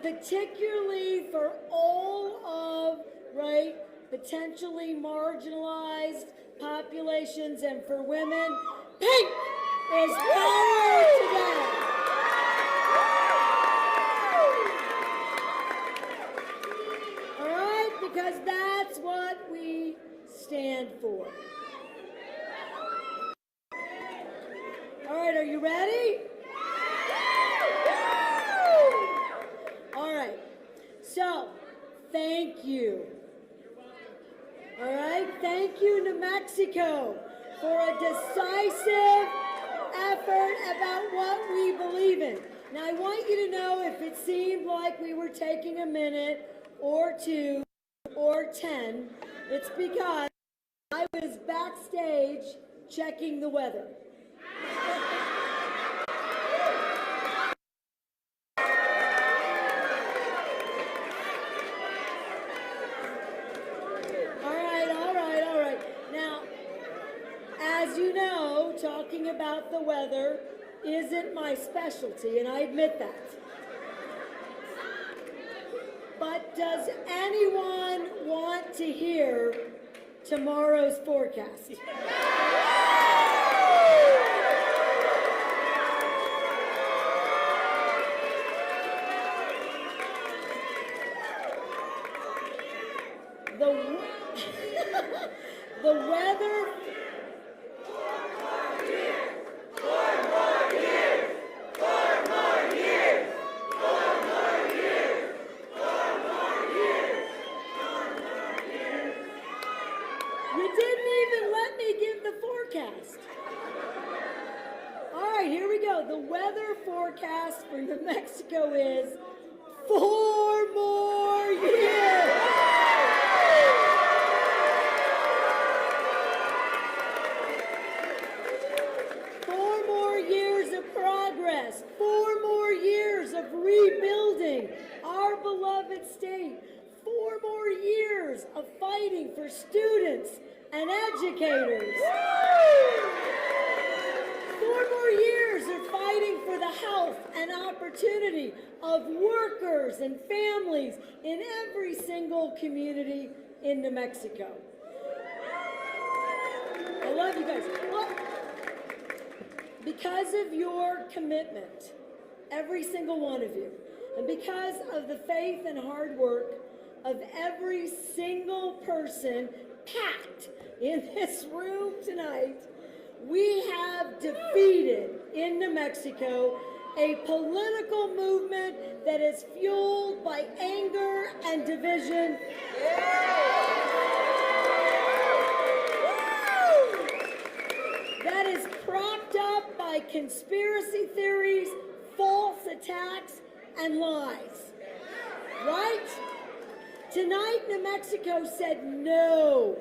particularly for all of, right, potentially marginalized populations and for women, pink is power today. All right, because that's what we stand for. All right, are you ready? All right, so thank you. All right, thank you, New Mexico, for a decisive effort about what we believe in. Now, I want you to know if it seemed like we were taking a minute or two or 10, it's because I was backstage checking the weather. All right. Now, as you know, talking about the weather isn't my specialty, and I admit that. But does anyone want to hear tomorrow's forecast? The weather. You didn't even let me give the forecast. All right, here we go. The weather forecast for New Mexico is 4 more years. Progress, 4 more years of rebuilding our beloved state, 4 more years of fighting for students and educators, 4 more years of fighting for the health and opportunity of workers and families in every single community in New Mexico. I love you guys. Because of your commitment, every single one of you, and because of the faith and hard work of every single person packed in this room tonight, we have defeated in New Mexico a political movement that is fueled by anger and division. That is propped up by conspiracy theories, false attacks, and lies. Right? Tonight, New Mexico said no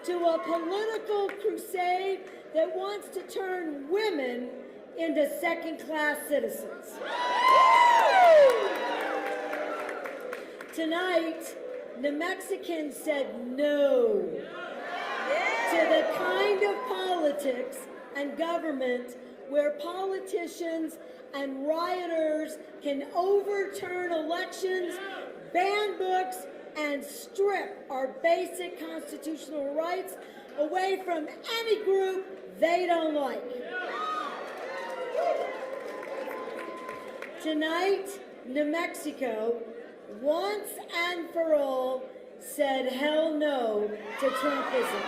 to a political crusade that wants to turn women into second-class citizens. Tonight, New Mexicans said no to the kind of politics and government where politicians and rioters can overturn elections, ban books, and strip our basic constitutional rights away from any group they don't like. Tonight, New Mexico, once and for all, said hell no to Trumpism.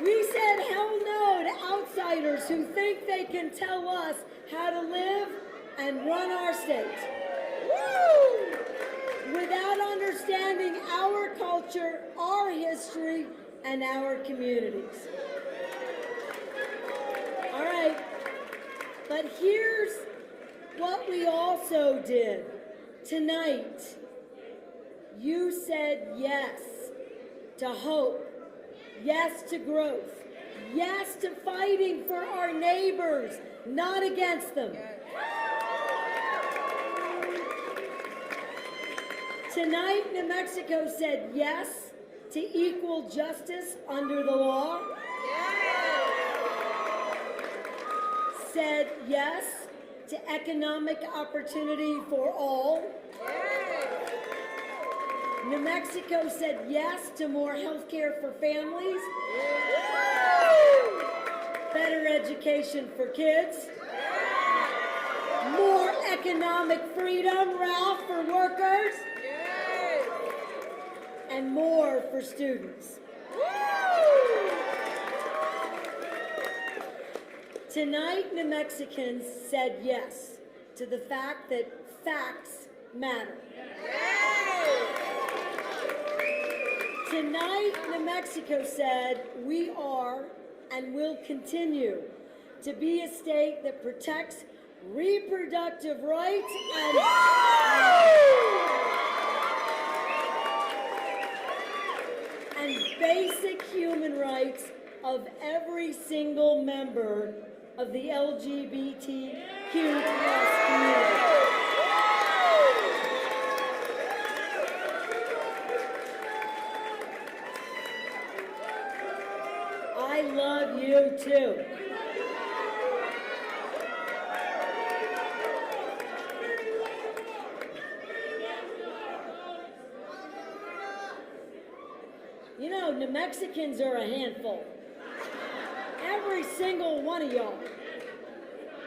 We said hell no to outsiders who think they can tell us how to live and run our state. Woo! Without understanding our culture, our history, and our communities. All right, but here's what we also did. Tonight, you said yes to hope, yes to growth, yes to fighting for our neighbors, not against them. Tonight, New Mexico said yes to equal justice under the law. said yes to economic opportunity for all. New Mexico said yes to more health care for families. Better education for kids. More economic freedom, Ralph, for workers. And more for students. Tonight, New Mexicans said yes to the fact that facts matter. Tonight, New Mexico said we are and will continue to be a state that protects reproductive rights and basic human rights of every single member of the LGBTQ+ community. I love you too. You know, New Mexicans are a handful. Every single one of y'all.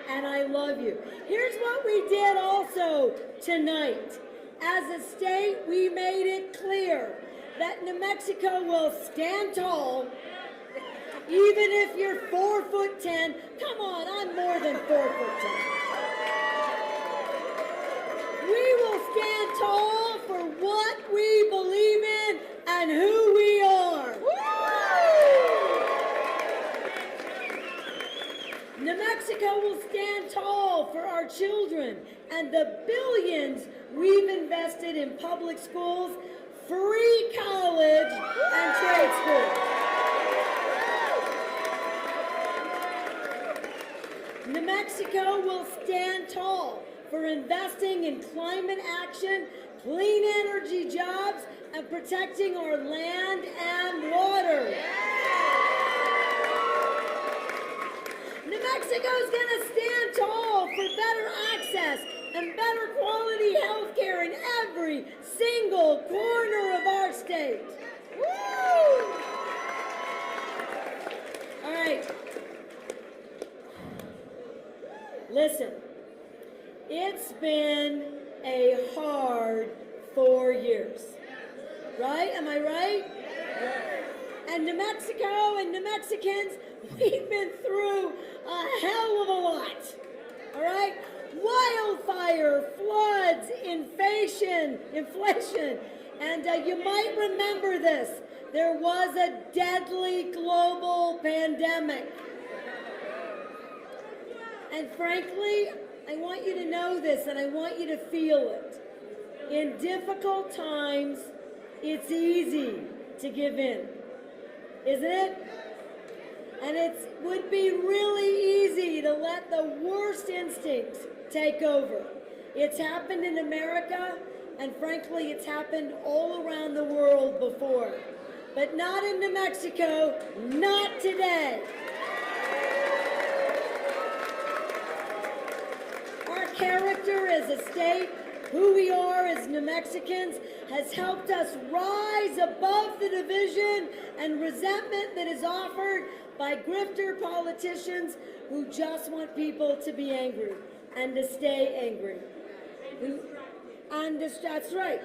And I love you. Here's what we did also tonight. As a state, we made it clear that New Mexico will stand tall even if you're 4'10". Come on, I'm more than 4'10". We will stand tall for what we believe in and who we are. New Mexico will stand tall for our children and the billions we've invested in public schools, free college, and trade schools. New Mexico will stand tall for investing in climate action, clean energy jobs, and protecting our land and water. New Mexico's gonna stand tall for better access and better quality health care in every single corner of our state. Woo! All right. Listen, it's been a hard 4 years, right? Am I right? And New Mexico and New Mexicans, we've been through a hell of a lot, all right? Wildfire, floods, inflation, and you might remember this. There was a deadly global pandemic. And frankly, I want you to know this and I want you to feel it. In difficult times, it's easy to give in, isn't it? And it would be really easy to let the worst instincts take over. It's happened in America, and frankly, it's happened all around the world before. But not in New Mexico, not today. Our character as a state, who we are as New Mexicans, has helped us rise above the division and resentment that is offered by grifter politicians who just want people to be angry and to stay angry. That's right.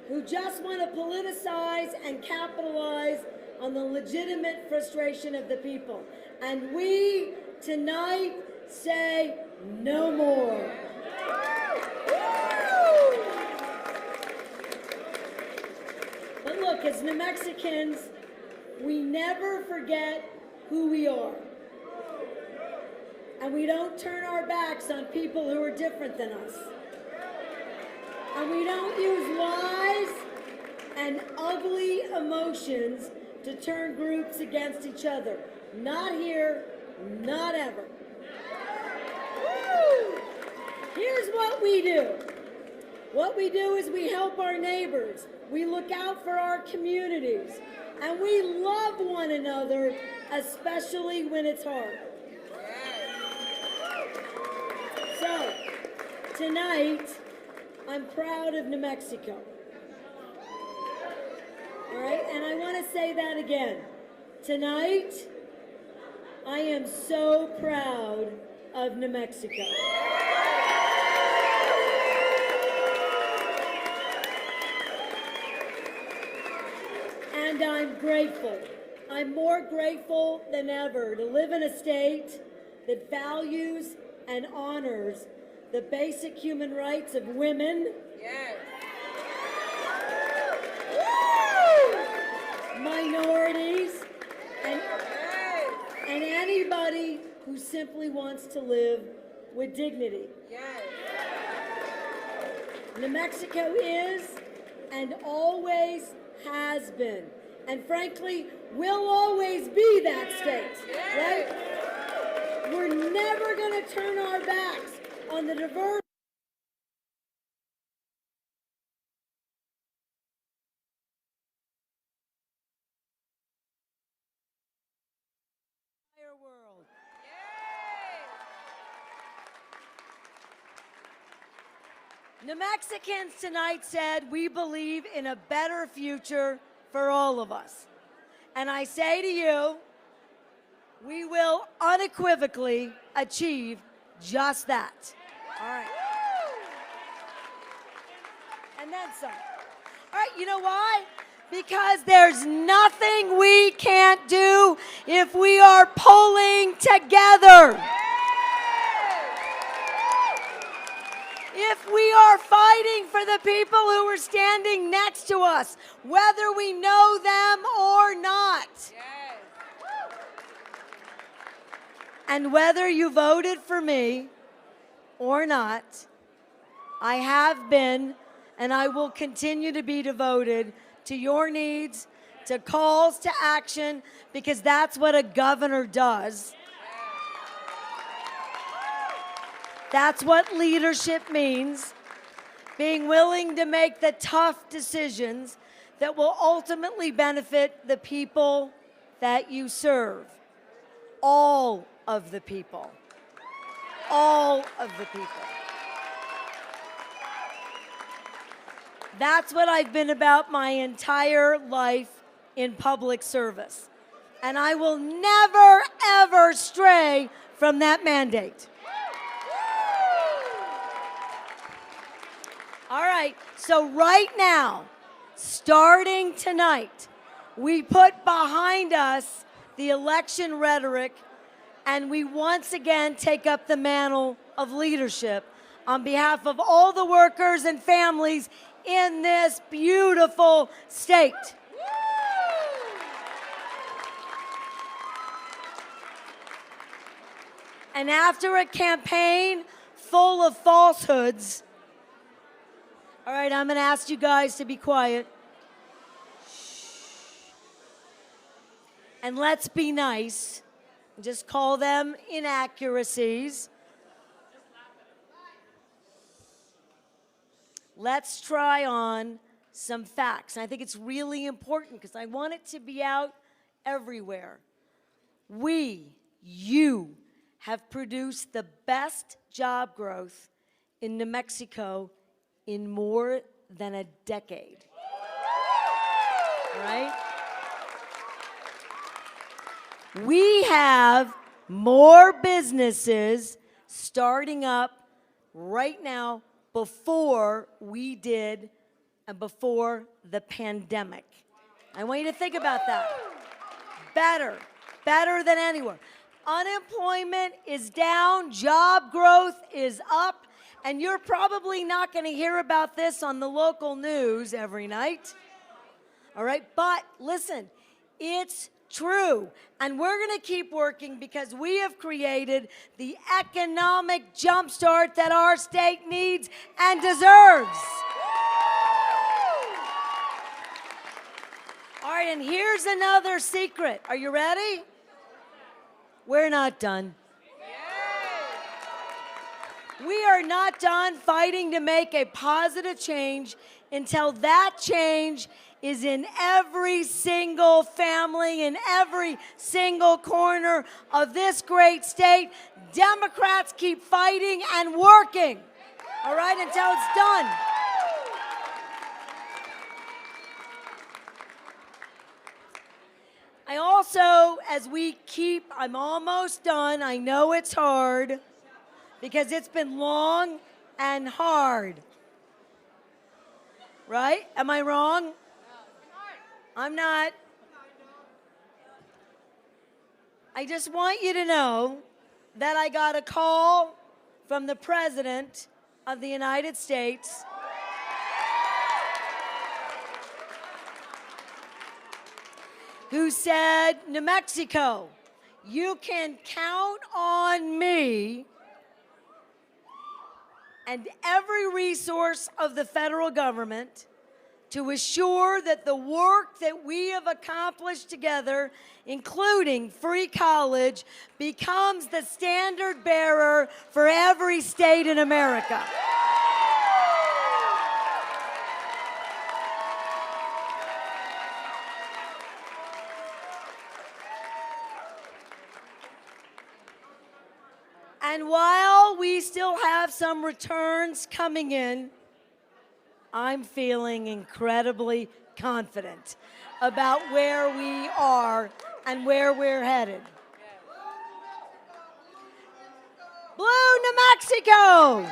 Who just want to politicize and capitalize on the legitimate frustration of the people. And we tonight say no more. But look, as New Mexicans, we never forget who we are. And we don't turn our backs on people who are different than us. And we don't use lies and ugly emotions to turn groups against each other. Not here, not ever. Woo! Here's what we do. What we do is we help our neighbors. We look out for our communities. And we love one another, especially when it's hard. So, tonight, I'm proud of New Mexico. All right, and I want to say that again. Tonight, I am so proud of New Mexico. And I'm grateful. I'm more grateful than ever to live in a state that values and honors the basic human rights of women, Yes. minorities, and Yes. anybody who simply wants to live with dignity. Yes. New Mexico is and always has been, and frankly, will always be that state, right? We're never going to turn our backs on the diverse world. New Mexicans tonight said we believe in a better future for all of us. And I say to you, we will unequivocally achieve just that. All right. And then some. All right, you know why? Because there's nothing we can't do if we are pulling together. If we are fighting for the people who are standing next to us, whether we know them or not. Yes. And whether you voted for me or not, I have been and I will continue to be devoted to your needs, to calls to action, because that's what a governor does. That's what leadership means, being willing to make the tough decisions that will ultimately benefit the people that you serve. All of the people. All of the people. That's what I've been about my entire life in public service. And I will never, ever stray from that mandate. All right, so right now, starting tonight, we put behind us the election rhetoric, and we once again take up the mantle of leadership on behalf of all the workers and families in this beautiful state. And after a campaign full of falsehoods, all right, I'm going to ask you guys to be quiet. And let's be nice. Just call them inaccuracies. Let's try on some facts. And I think it's really important because I want it to be out everywhere. You have produced the best job growth in New Mexico in more than a decade. Right? We have more businesses starting up right now before we did and before the pandemic. I want you to think about that. Better than anywhere. Unemployment is down, job growth is up, and you're probably not going to hear about this on the local news every night. All right, but listen, it's true, and we're going to keep working because we have created the economic jumpstart that our state needs and deserves. All right, and here's another secret. Are you ready? We're not done. We are not done fighting to make a positive change until that change is in every single family, in every single corner of this great state. Democrats keep fighting and working, all right, until it's done. I also, as we keep, I'm almost done. I know it's hard because it's been long and hard. Right? Am I wrong? I'm not. I just want you to know that I got a call from the President of the United States who said, New Mexico, you can count on me and every resource of the federal government to assure that the work that we have accomplished together, including free college, becomes the standard bearer for every state in America. And while we still have some returns coming in, I'm feeling incredibly confident about where we are and where we're headed. Blue New Mexico!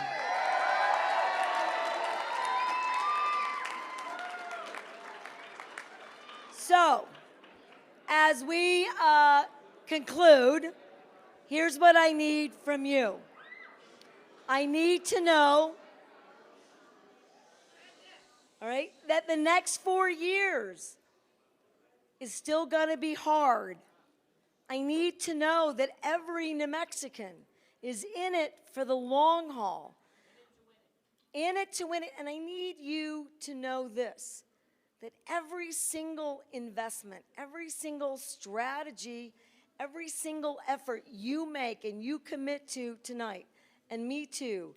So, as we conclude, here's what I need from you. I need to know, all right, that the next 4 years is still going to be hard. I need to know that every New Mexican is in it for the long haul, in it to win it. And I need you to know this, that every single investment, every single strategy, every single effort you make and you commit to tonight, and me too,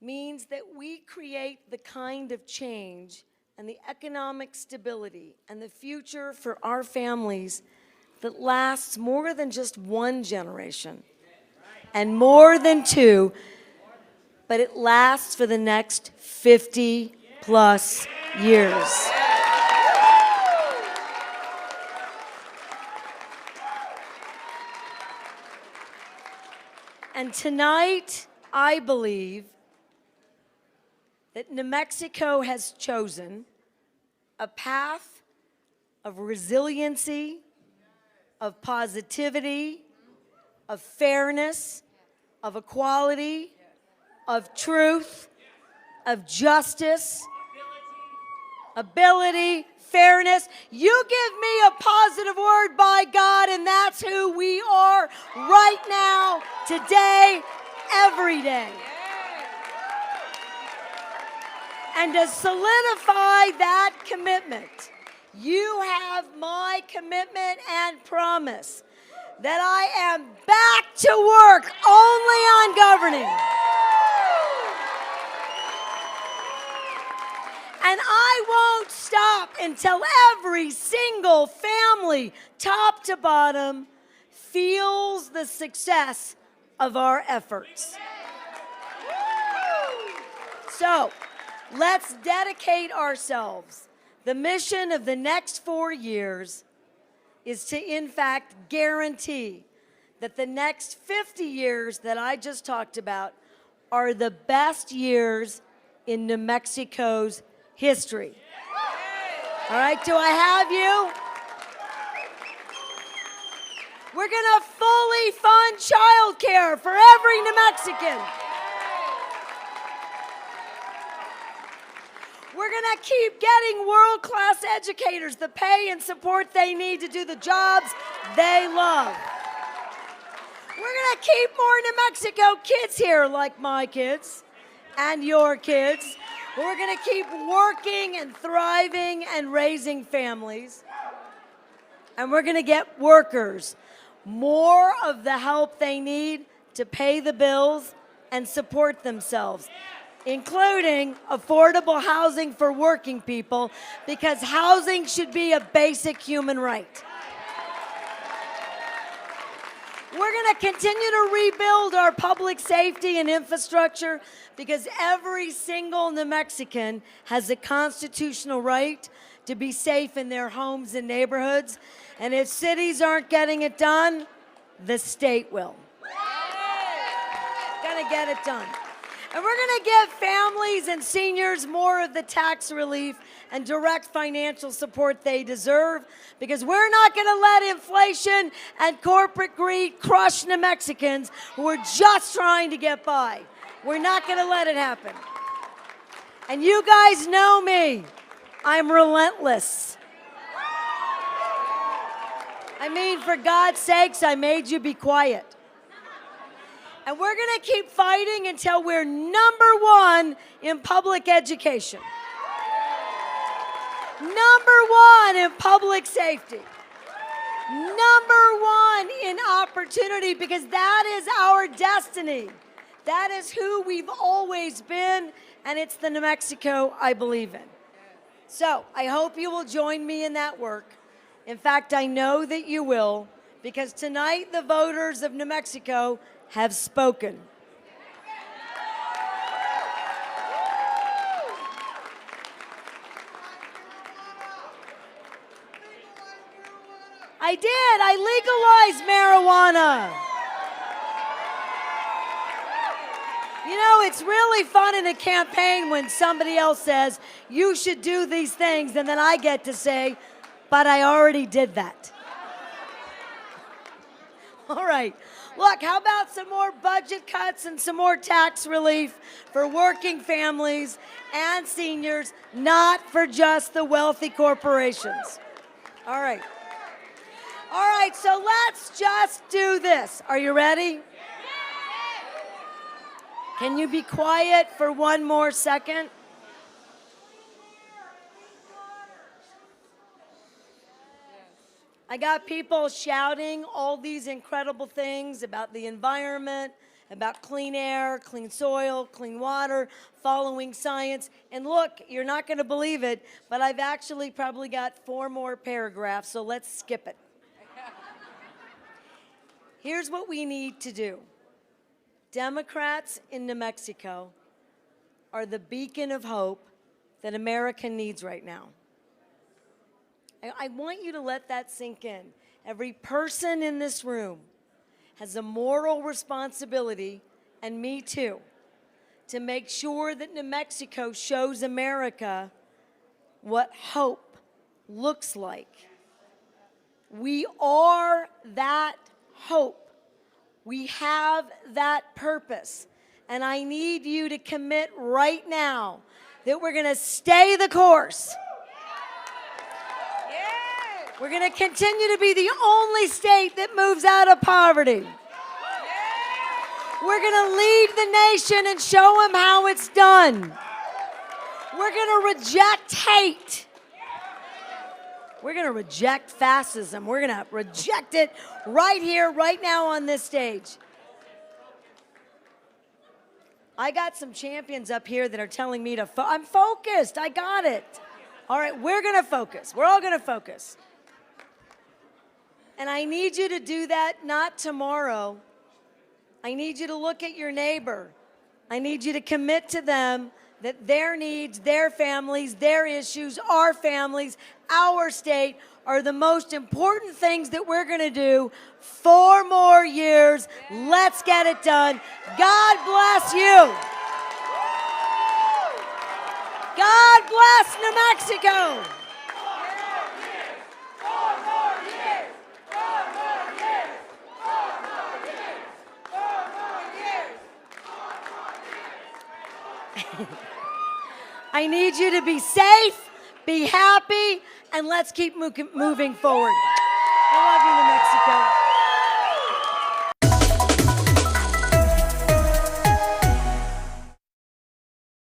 means that we create the kind of change and the economic stability and the future for our families that lasts more than just one generation and more than two, but it lasts for the next 50 plus years. And tonight, I believe that New Mexico has chosen a path of resiliency, of positivity, of fairness, of equality, of truth, of justice, ability, fairness. You give me a positive word, by God, and that's who we are right now, today, every day. And to solidify that commitment, you have my commitment and promise that I am back to work only on governing. And I won't stop until every single family, top to bottom, feels the success of our efforts. So, let's dedicate ourselves. The mission of the next 4 years is to, in fact, guarantee that the next 50 years that I just talked about are the best years in New Mexico's history. All right, do I have you? We're going to fully fund childcare for every New Mexican. We're going to keep getting world-class educators the pay and support they need to do the jobs they love. We're going to keep more New Mexico kids here, like my kids and your kids. We're going to keep working and thriving and raising families. And we're going to get workers more of the help they need to pay the bills and support themselves, including affordable housing for working people, because housing should be a basic human right. We're going to continue to rebuild our public safety and infrastructure because every single New Mexican has a constitutional right to be safe in their homes and neighborhoods. And if cities aren't getting it done, the state will. Gonna get it done. And we're gonna give families and seniors more of the tax relief and direct financial support they deserve, because we're not gonna let inflation and corporate greed crush New Mexicans who are just trying to get by. We're not gonna let it happen. And you guys know me. I'm relentless. I mean, for God's sakes, I made you be quiet. And we're going to keep fighting until we're #1 in public education. #1 in public safety. #1 in opportunity, because that is our destiny. That is who we've always been, and it's the New Mexico I believe in. So I hope you will join me in that work. In fact, I know that you will, because tonight the voters of New Mexico have spoken. I did. I legalized marijuana. You know, it's really fun in a campaign when somebody else says, you should do these things, and then I get to say, but I already did that. All right. Look, how about some more budget cuts and some more tax relief for working families and seniors, not for just the wealthy corporations? All right. All right, so let's just do this. Are you ready? Can you be quiet for one more second? I got people shouting all these incredible things about the environment, about clean air, clean soil, clean water, following science. And look, you're not going to believe it, but I've actually probably got 4 more paragraphs, so let's skip it. Here's what we need to do. Democrats in New Mexico are the beacon of hope that America needs right now. I want you to let that sink in. Every person in this room has a moral responsibility, and me too, to make sure that New Mexico shows America what hope looks like. We are that hope. We have that purpose. And I need you to commit right now that we're going to stay the course. We're going to continue to be the only state that moves out of poverty. We're going to lead the nation and show them how it's done. We're going to reject hate. We're going to reject fascism. We're going to reject it right here, right now on this stage. I got some champions up here that are telling me to I'm focused. I got it. All right, we're going to focus. We're all going to focus. And I need you to do that not tomorrow. I need you to look at your neighbor. I need you to commit to them that their needs, their families, their issues, our families, our state are the most important things that we're going to do. 4 more years. Let's get it done. God bless you. God bless New Mexico. I need you to be safe, be happy, and let's keep moving forward. I love you, New Mexico.